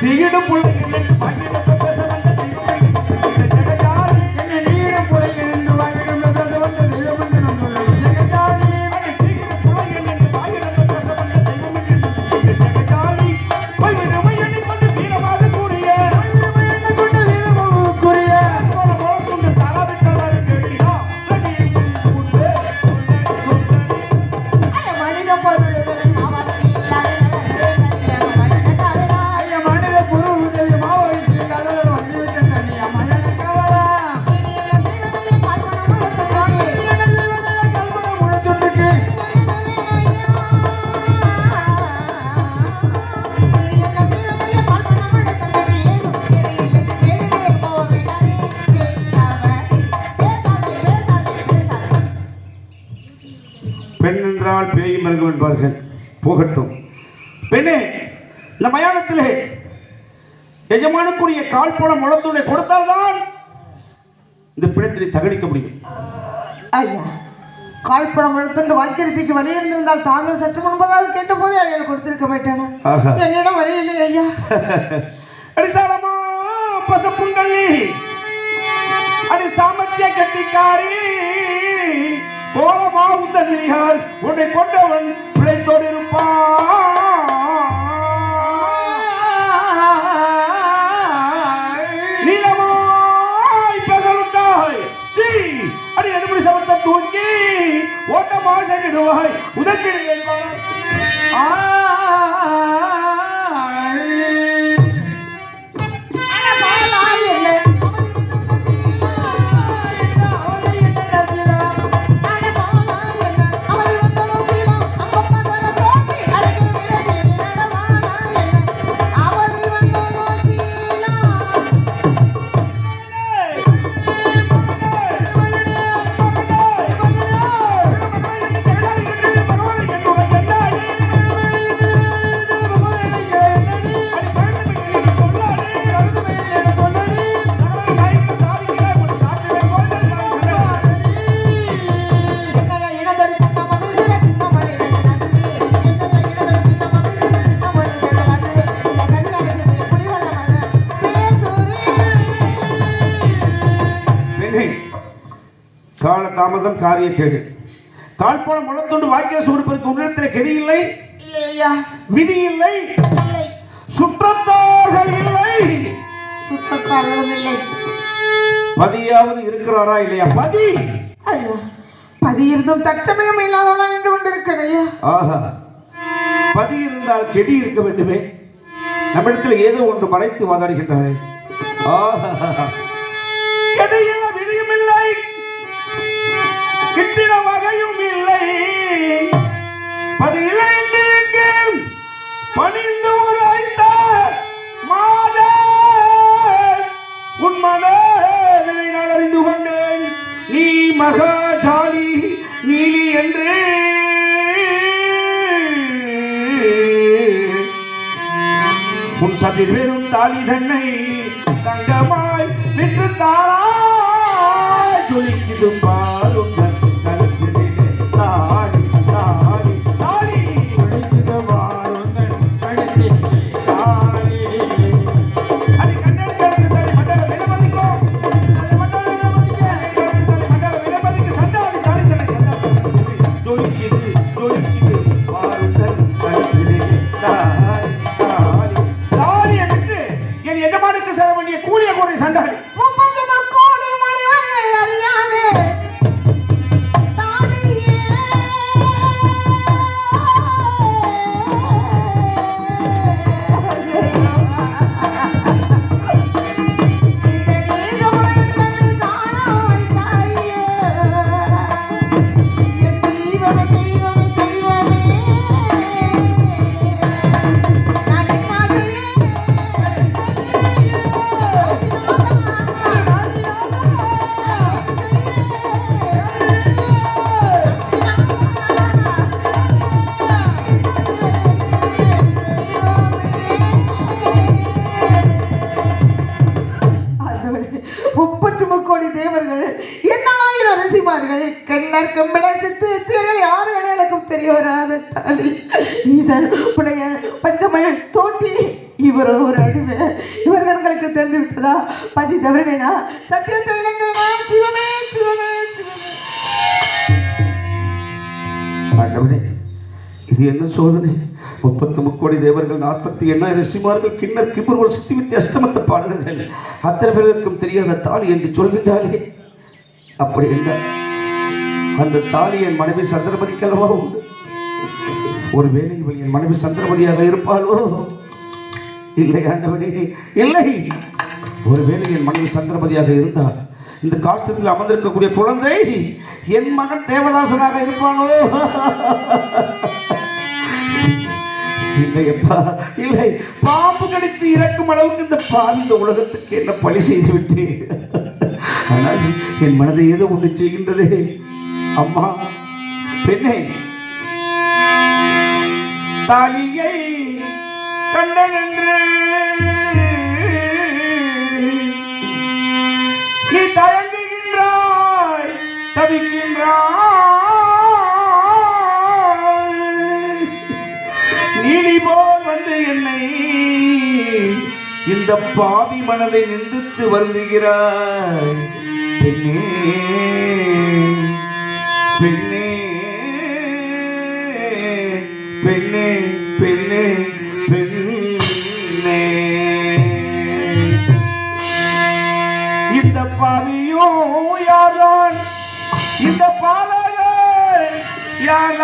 தீயிடும் புள்ளை பேய் மிருகம் என்பார்கள். போகட்டும் பெண்ணே, இந்த மயானத்திலே எஜமானுக்குரிய கால் போன முளத்துணை கொடுத்தால்தான் இந்த பிணத்தினை தகடிக்க முடியும். ஐயா, கால்படம் முளத்துண்டு வாய்க்கரிசிக்கு வழி இருந்திருந்தால் தாங்கள் சற்று முன்பதாவது கேட்ட போதே அவையில் கொடுத்திருக்க மாட்டேனா? என்னிடம் வழி இல்லை ஐயா. அடிசாலமா பசப்புண்டல்லி, அடி சாமர்த்திய கட்டிக்காரி, கோலமா உந்தனியால் உன்னை கொண்டவன் பிழைத்தோடு இருப்பான். நீளமாய் பெசலுட்டாய் சீ, அடி நடுமுடி சமத்தை தூக்கி ஓட்டமாக சென்றிடுவாய். உதச்சிடு கால தாமதம் காரிய கேடு. கால் போன முளத்தொண்டு வாக்கிய சூடுப்பதற்கு உன்னிடத்தில் கெதி இல்லை, விதி இல்லை, சுற்றத்தார்கள் இல்லை, சுற்றத்தார்களும் இல்லை. பதியாவது இருக்கிறாரா இல்லையா? பதி ஐயா, பதி இருந்தும் தற்சமயம் இல்லாதவளா நின்று கொண்டிருக்கிறேன். ஆஹா, பதி இருந்தால் கெதி இருக்க வேண்டுமே. நம்மிடத்தில் ஏதோ ஒன்று மறைத்து வாதாடுகின்றாரே. ஆஹா, கெதியில்லை, விதியும் இல்லை, கிட்டின வகையும் இல்லை, பதிலை பணிந்து உரைத்த மாத உன் மனதை நான் அறிந்து கொண்டேன். நீ மகாஜாலி நீலி என்று உன் சதிர் வெறும் தாலி தன்னை தங்கமாய் விற்று தாராய் ஜொலிக்குது பாலும் கண்ணார் கம்படா சித்து எத்தியர்கள் யார் வேணாலும் தெரிய வராத தாலி ஈசன் பிள்ளையர் பஞ்சமன் தோட்டி இவர் ஒரு அடிமை இவர் கண்களுக்கு தெரிந்து விட்டதா பதி தவறினேனா சத்தியத்தை இலங்கைனா சிவமே சிவமே சிவமே. ஆண்டவனே, இது என்ன சோதனை? 33 கோடி தேவர்கள் 48 ரிஷிமார்கள் கிண்ணர் கிபுர் சித்தி வித்தி அஷ்டமத்த பாடல்கள் அத்தனை பேருக்கும் தெரியாத தாலி என்று சொல்கின்றாலே, அப்படி என்ன அந்த தாலி என் மனைவி சந்திரமதிக்கு அல்லவா உண்டு? ஒருவேளை இவள் என் மனைவி சந்திரமதியாக இருப்பாளோ? இல்லை ஆண்டவனே, இல்லை. ஒருவேளை என் மனைவி சந்திரமதியாக இருந்தால் இந்த காஷ்டத்தில் அமர்ந்திருக்கக்கூடிய குழந்தை என் மகன் தேவதாசனாக இருப்பானோ? இல்லையப்பா, இல்லை. பாம்பு கடித்து இறக்கும் அளவுக்கு இந்த பாவி இந்த உலகத்துக்கு என்ன பழி செய்து விட்டேன். ஆனால் என் மனதை ஏதோ ஒன்று செய்கின்றதே. அம்மா, பெண்ணே, தாலியை கண்டனென்று நீ தயங்குகின்றாய், தவிக்கின்றாய். நீடி போல் வந்து என்னை இந்த பாவி மனதை நிந்தித்து வருந்துகிறாய். பெண்ணே, பெண்ணே, பெண்ணே, பெண்ணே, பெண்ணே. இந்த பாவியோ யாரான்? இந்த பாலகன் யாரா?